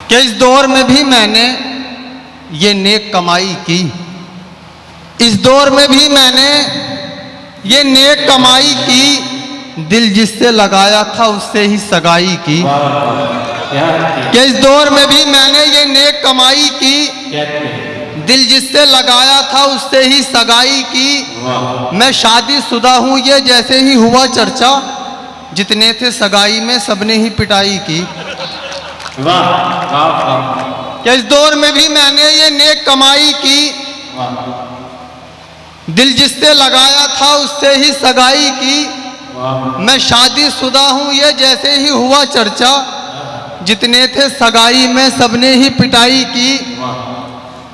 कि इस दौर में भी मैंने ये नेक कमाई की, इस दौर में भी मैंने ये नेक कमाई की, दिल जिससे लगाया था उससे ही सगाई की। कि इस दौर में भी मैंने ये नेक कमाई की, दिल जिससे लगाया था उससे ही सगाई की। मैं शादीशुदा हूँ ये जैसे ही हुआ चर्चा, जितने थे सगाई में सबने ही पिटाई की। कि इस दौर में भी मैंने ये नेक कमाई की, दिल जिससे लगाया था उससे ही सगाई की। मैं शादीशुदा हूँ ये जैसे ही हुआ चर्चा, जितने थे सगाई में सबने ही पिटाई की।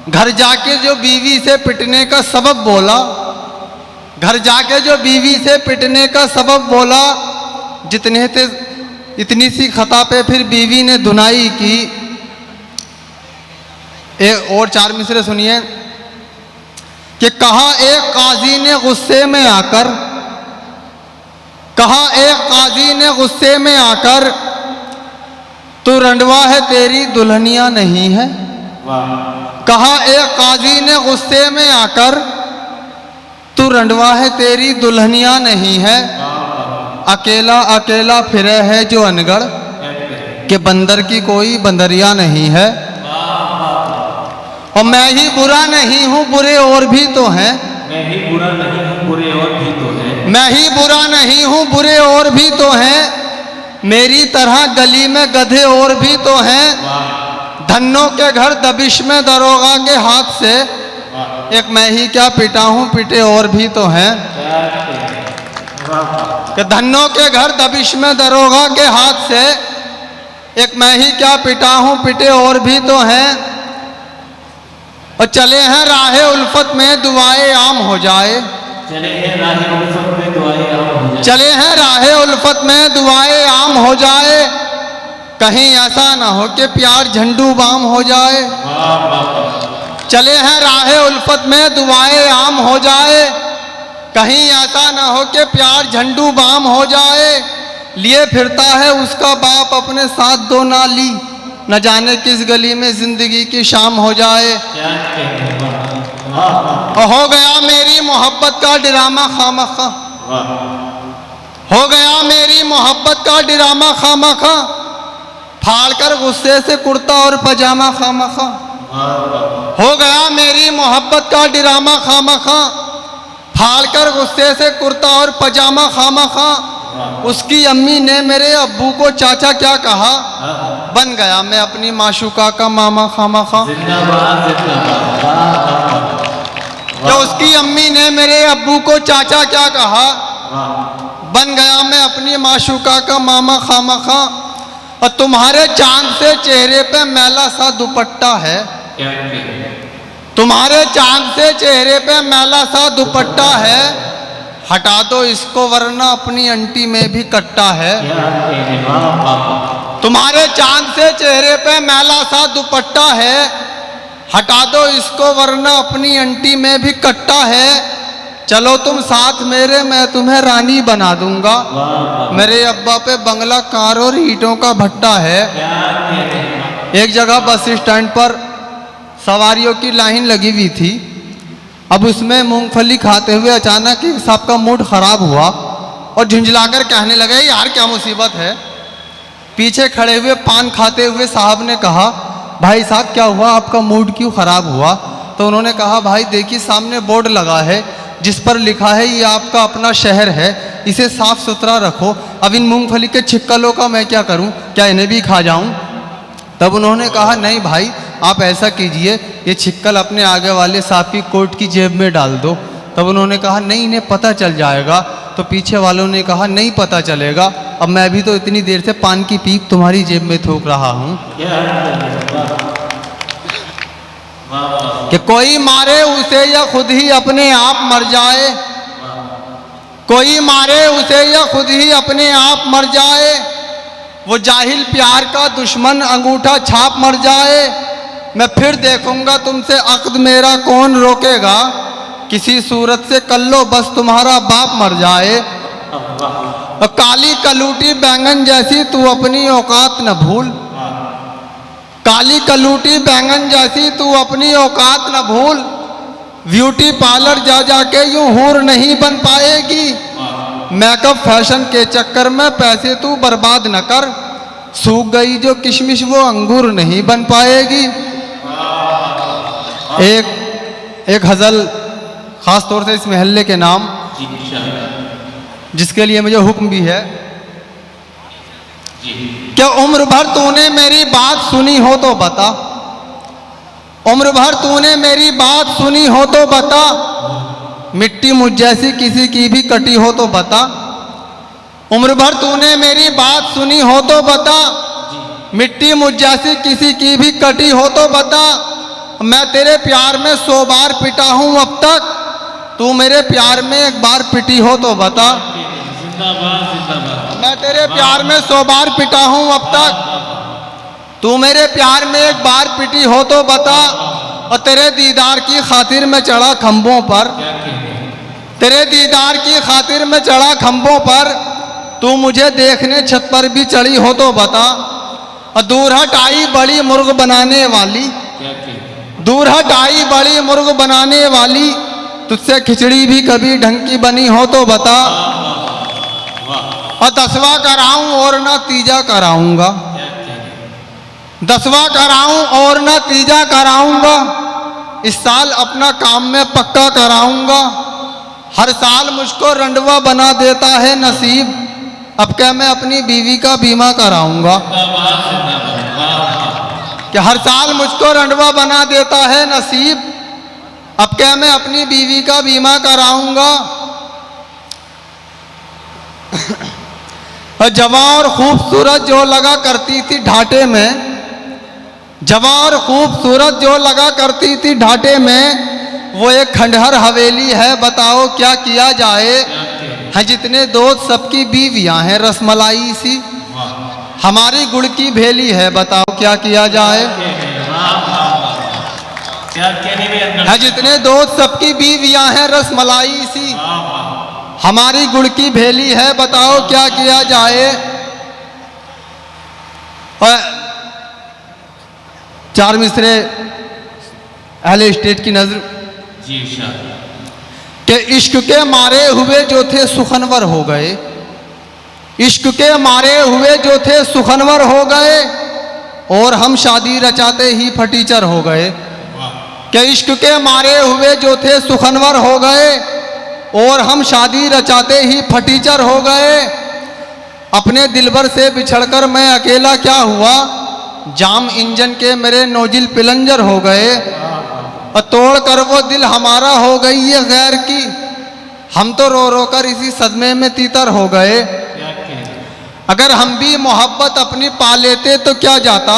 घर जाके जो बीवी से पिटने का सबब बोला, घर जाके जो बीवी से पिटने का सबब बोला, जितने थे इतनी सी खता पे फिर बीवी ने धुनाई की। एक और 4 मिसरे सुनिए कि कहा एक काजी ने गुस्से में आकर, कहा एक काजी ने गुस्से में आकर, तू रंडवा है तेरी दुल्हनिया नहीं है। कहा एक काजी ने गुस्से में आकर, तू रंडवा है तेरी दुल्हनिया नहीं है। अकेला अकेला फिरे है जो अनगढ़, के बंदर की कोई बंदरिया नहीं है। और मैं ही बुरा नहीं हूँ बुरे और भी तो हैं, मैं ही बुरा नहीं हूँ बुरे और भी तो हैं, मैं ही बुरा नहीं हूँ बुरे और भी तो हैं। मेरी तरह गली में गधे और भी तो हैं। धन्नों के घर दबिश में दरोगा के हाथ से, एक मैं ही क्या पिटा हूँ पिटे और भी तो हैं। कि धन्नों के घर दबिश में दरोगा के हाथ से, एक मैं ही क्या पिटा हूँ पिटे और भी तो हैं। और चले हैं राहे उल्फत में दुआए आम हो जाए, चले हैं राहे उल्फत में दुआएं आम हो जाए, चले हैं राहे उल्फत में दुआए आम हो जाए। कहीं ऐसा ना हो कि प्यार झंडू बाम हो जाए। चले हैं राहे उल्फत में दुआए आम हो जाए, कहीं ऐसा ना हो कि प्यार झंडू बाम हो जाए। लिए फिरता है उसका बाप अपने साथ 2 नाली, न जाने किस गली में जिंदगी की शाम हो जाए। और हो गया मेरी मोहब्बत का ड्रामा खामखा, हो गया मेरी मोहब्बत का ड्रामा खामखा, फाड़ कर गुस्से से कुर्ता और पजामा खामखा। हो गया मेरी मोहब्बत का ड्रामा खामखा, फाड़ कर गुस्से से कुर्ता और पजामा खामखा। उसकी अम्मी ने मेरे अब्बू को चाचा क्या कहा, बन गया मैं अपनी माशूका का मामा खामखा। तो उसकी अम्मी ने मेरे अब्बू को चाचा क्या कहा, बन गया मैं अपनी माशूका का मामा खामखा। और तुम्हारे चांद से चेहरे पे मैला सा दुपट्टा है, तुम्हारे चांद से चेहरे पे मैला सा दुपट्टा है। हटा दो इसको वरना अपनी अंटी में भी कट्टा है। तुम्हारे चांद से चेहरे पे मैला सा दुपट्टा है, हटा दो इसको वरना अपनी अंटी में भी कट्टा है। चलो तुम साथ मेरे मैं तुम्हें रानी बना दूंगा, मेरे अब्बा पे बंगला कार और ईंटों का भट्टा है। एक जगह बस स्टैंड पर सवारियों की लाइन लगी हुई थी। अब उसमें मूंगफली खाते हुए अचानक ही सबका मूड खराब हुआ और झुंझलाकर कहने लगे यार क्या मुसीबत है। पीछे खड़े हुए पान खाते हुए साहब ने कहा भाई साहब क्या हुआ, आपका मूड क्यों खराब हुआ। तो उन्होंने कहा भाई देखिए सामने बोर्ड लगा है जिस पर लिखा है ये आपका अपना शहर है, इसे साफ सुथरा रखो। अब इन मूंगफली के छिक्कलों का मैं क्या करूं, क्या इन्हें भी खा जाऊं। तब उन्होंने कहा नहीं भाई आप ऐसा कीजिए, ये छिक्कल अपने आगे वाले साहब की कोट की जेब में डाल दो। तब उन्होंने कहा नहीं इन्हें पता चल जाएगा। तो पीछे वालों ने कहा नहीं पता चलेगा, अब मैं भी तो इतनी देर से पान की पीक तुम्हारी जेब में थूक रहा हूँ। कि कोई मारे उसे या खुद ही अपने आप मर जाए, कोई मारे उसे या खुद ही अपने आप मर जाए। वो जाहिल प्यार का दुश्मन अंगूठा छाप मर जाए। मैं फिर देखूंगा तुमसे अक्द मेरा कौन रोकेगा, किसी सूरत से कर लो बस तुम्हारा बाप मर जाए। और काली कलूटी बैंगन जैसी तू अपनी औकात न भूल, काली कलूटी बैंगन जैसी तू अपनी औकात न भूल, ब्यूटी पार्लर जा जाके यूं हूर नहीं बन पाएगी। मेकअप फैशन के चक्कर में पैसे तू बर्बाद न कर, सूख गई जो किशमिश वो अंगूर नहीं बन पाएगी। एक गजल खास तौर से इस महल्ले के नाम, जी इंशाअल्लाह। जिसके लिए मुझे हुक्म भी है जी क्या उम्र भर तूने मेरी बात सुनी हो तो बता, उम्र भर तूने मेरी बात सुनी हो तो बता, मिट्टी मुझ जैसी किसी की भी कटी हो तो बता। उम्र भर तूने मेरी बात सुनी हो तो बता, मिट्टी मुझ जैसी किसी की भी कटी हो तो बता। मैं तेरे प्यार में 100 बार पिटा हूं अब तक, तू मेरे प्यार में एक बार पिटी हो तो बता। जिंदाबाद जिंदाबाद। मैं तेरे प्यार में 100 बार पिटा हूं अब तक, तू मेरे प्यार में एक बार पिटी हो तो बता। और तेरे दीदार की खातिर मैं चढ़ा खंभों पर, क्या कहते हैं? तेरे दीदार की खातिर मैं चढ़ा खंभों पर, तू मुझे देखने छत पर भी चढ़ी हो तो बता। और दूर हट आई बड़ी मुर्ग बनाने वाली, क्या कहते हैं? दूर हट आई बड़ी मुर्ग बनाने वाली, तुझसे खिचड़ी भी कभी ढंग की बनी हो तो बता। वाह। और 10वां कराऊं और ना तीजा कराऊंगा, क्या कहते हैं? 10वां कराऊं और ना तीजा कराऊंगा। इस साल अपना काम में पक्का कराऊंगा, हर साल मुझको रंडवा बना देता है नसीब, अब क्या मैं अपनी बीवी का बीमा कराऊंगा। जिंदाबाद जिंदाबाद। वाह वाह। कि हर साल मुझको रंडवा बना देता है नसीब, अब क्या मैं अपनी बीवी का बीमा कराऊंगा। और जवां और खूबसूरत जो लगा करती थी ढाटे में, जवां और खूबसूरत जो लगा करती थी ढाटे में, वो एक खंडहर हवेली है, बताओ क्या किया जाए। क्या कहते हैं? हैं जितने दोस्त सबकी बीवियां हैं रसमलाई सी, वाह। हमारी गुड़ की भेली है, बताओ क्या किया जाए। क्या कहने में अंदर? है जितने दोस्त सबकी बीवियां हैं रसमलाई सी, वाह वाह। हमारी गुड़ की भेली है, बताओ क्या किया जाए। और 4 मिसरे अहले स्टेट की नजर जी इंशाअल्लाह। के इश्क के मारे हुए जो थे सुखनवर हो गए, इश्क के मारे हुए जो थे सुखनवर हो गए, और हम शादी रचाते ही फटीचर हो गए। के इश्क के मारे हुए जो थे सुखनवर हो गए, और हम शादी रचाते ही फटीचर हो गए। अपने दिलबर से बिछड़कर मैं अकेला क्या हुआ, जाम इंजन के मेरे नोजिल पिलंजर हो गए। और तोड़ कर वो दिल हमारा हो गई ये गैर की, हम तो रो रो कर इसी सदमे में तीतर हो गए। क्या कहते हैं? अगर हम भी मोहब्बत अपनी पा लेते तो क्या जाता,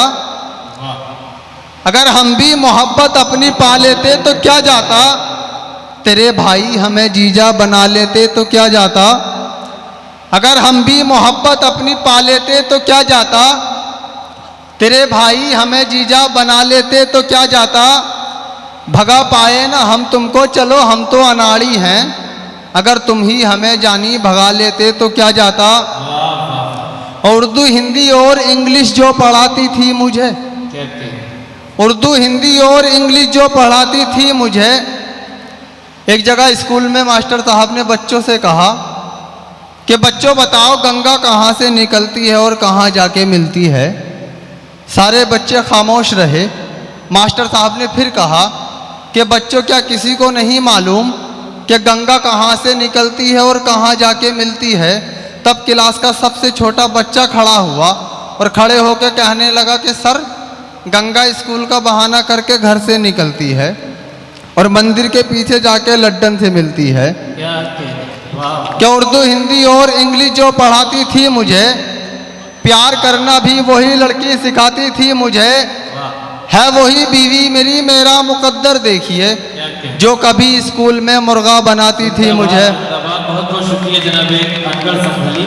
अगर हम भी मोहब्बत अपनी पा लेते तो क्या जाता। तेरे भाई हमें जीजा बना लेते तो क्या जाता, अगर हम भी मोहब्बत अपनी पा लेते तो क्या जाता। तेरे भाई हमें जीजा बना लेते तो क्या जाता। भगा पाए ना हम तुमको, चलो हम तो अनाड़ी हैं, अगर तुम ही हमें जानी भगा लेते तो क्या जाता। उर्दू हिंदी और इंग्लिश जो पढ़ाती थी मुझे, कहते हैं? उर्दू हिंदी और इंग्लिश जो पढ़ाती थी मुझे, एक जगह स्कूल में मास्टर साहब ने बच्चों से कहा कि बच्चों बताओ गंगा कहाँ से निकलती है और कहाँ जाके मिलती है। सारे बच्चे खामोश रहे। मास्टर साहब ने फिर कहा कि बच्चों क्या किसी को नहीं मालूम कि गंगा कहाँ से निकलती है और कहाँ जाके मिलती है। तब क्लास का सबसे छोटा बच्चा खड़ा हुआ और खड़े होकर कहने लगा कि सर, गंगा स्कूल का बहाना करके घर से निकलती है और मंदिर के पीछे जाके लड्डन से मिलती है। क्या कहते हैं? वाह। क्या उर्दू हिंदी और इंग्लिश जो पढ़ाती थी मुझे, प्यार करना भी वही लड़की सिखाती थी मुझे। वाह। है वही बीवी मेरी मेरा मुकद्दर देखिए, क्या कहते हैं? जो कभी स्कूल में मुर्गा बनाती थी मुझे। बहुत बहुत शुक्रिया जनाब अनवर संभली।